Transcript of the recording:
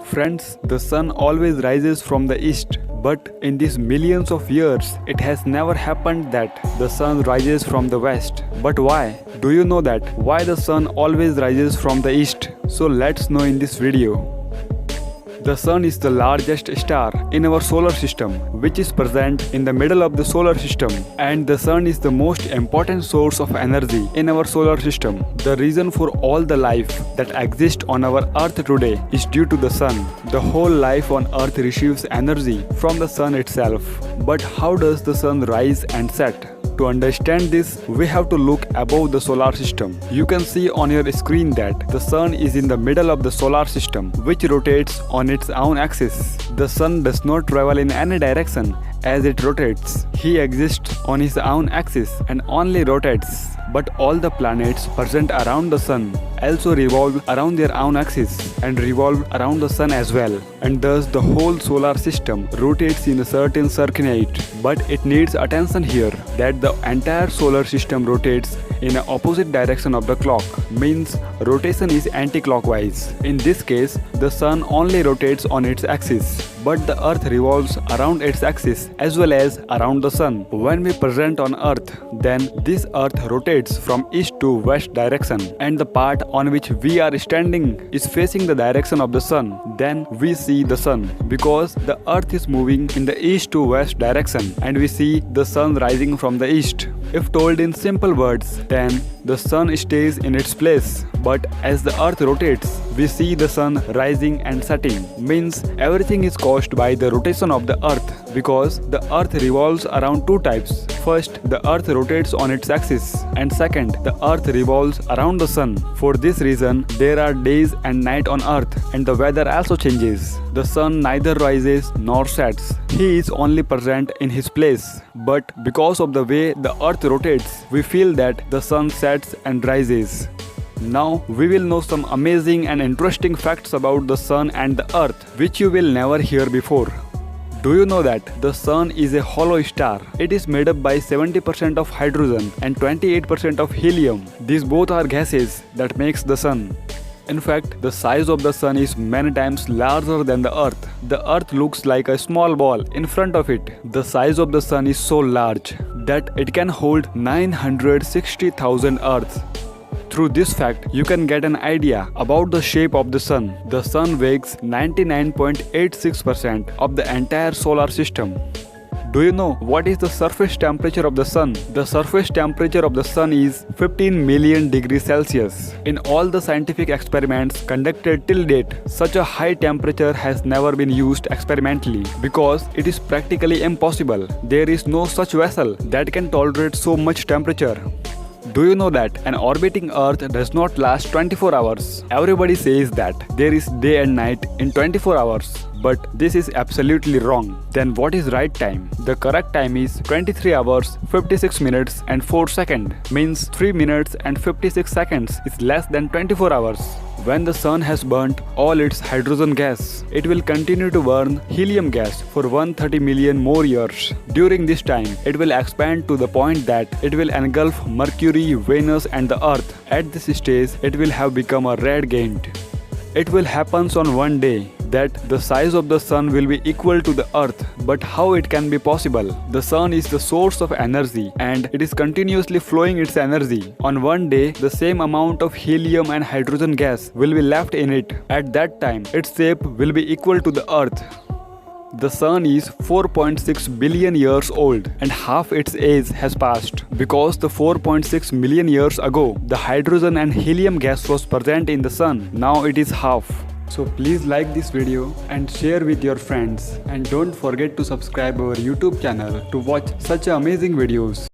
Friends, the sun always rises from the east. But in these millions of years, it has never happened that the sun rises from the west. But why? Do you know that? Why the sun always rises from the east? So let's know in this video. The sun is the largest star in our solar system, which is present in the middle of the solar system, and the sun is the most important source of energy in our solar system. The reason for all the life that exists on our earth today is due to the sun. The whole life on earth receives energy from the sun itself. But how does the sun rise and set? To understand this, we have to look above the solar system. You can see on your screen that the sun is in the middle of the solar system, which rotates on its own axis. The sun does not travel in any direction as it rotates. He exists on his own axis and only rotates. But all the planets present around the sun also revolve around their own axis and revolve around the sun as well. And thus the whole solar system rotates in a certain circuit. But it needs attention here that the entire solar system rotates in the opposite direction of the clock, means rotation is anti-clockwise. In this case, the sun only rotates on its axis, but the earth revolves around its axis as well as around the sun. When we present on earth, then this earth rotates from east to west direction, and the part on which we are standing is facing the direction of the sun. Then we see the sun, because the earth is moving in the east to west direction, and we see the sun rising from the east. If told in simple words, then the sun stays in its place, but as the earth rotates, we see the sun rising and setting. Means everything is caused by the rotation of the earth, because the earth revolves around two types. First, the earth rotates on its axis, and second, the earth revolves around the sun. For this reason, there are days and night on earth, and the weather also changes. The sun neither rises nor sets. He is only present in his place. But because of the way the earth rotates, we feel that the sun sets and rises. Now we will know some amazing and interesting facts about the sun and the earth, which you will never hear before. Do you know that the sun is a hollow star? It is made up by 70% of hydrogen and 28% of helium. These both are gases that makes the sun. In fact, the size of the sun is many times larger than the earth. The earth looks like a small ball in front of it. The size of the sun is so large that it can hold 960,000 earths. Through this fact, you can get an idea about the shape of the sun. The sun weighs 99.86% of the entire solar system. Do you know what is the surface temperature of the sun? The surface temperature of the sun is 15 million degrees Celsius. In all the scientific experiments conducted till date, such a high temperature has never been used experimentally, because it is practically impossible. There is no such vessel that can tolerate so much temperature. Do you know that an orbiting Earth does not last 24 hours? Everybody says that there is day and night in 24 hours. But this is absolutely wrong. Then what is right time? The correct time is 23 hours, 56 minutes and 4 seconds. Means 3 minutes and 56 seconds is less than 24 hours. When the sun has burnt all its hydrogen gas, it will continue to burn helium gas for 130 million more years. During this time, it will expand to the point that it will engulf Mercury, Venus and the Earth. At this stage, it will have become a red giant. It will happen on one day that the size of the sun will be equal to the earth. But how it can be possible? The sun is the source of energy and it is continuously flowing its energy. On one day, the same amount of helium and hydrogen gas will be left in it. At that time, its shape will be equal to the earth. The sun is 4.6 billion years old and half its age has passed, because the 4.6 million years ago, the hydrogen and helium gas was present in the sun. Now it is half. So please like this video and share with your friends, and don't forget to subscribe our YouTube channel to watch such amazing videos.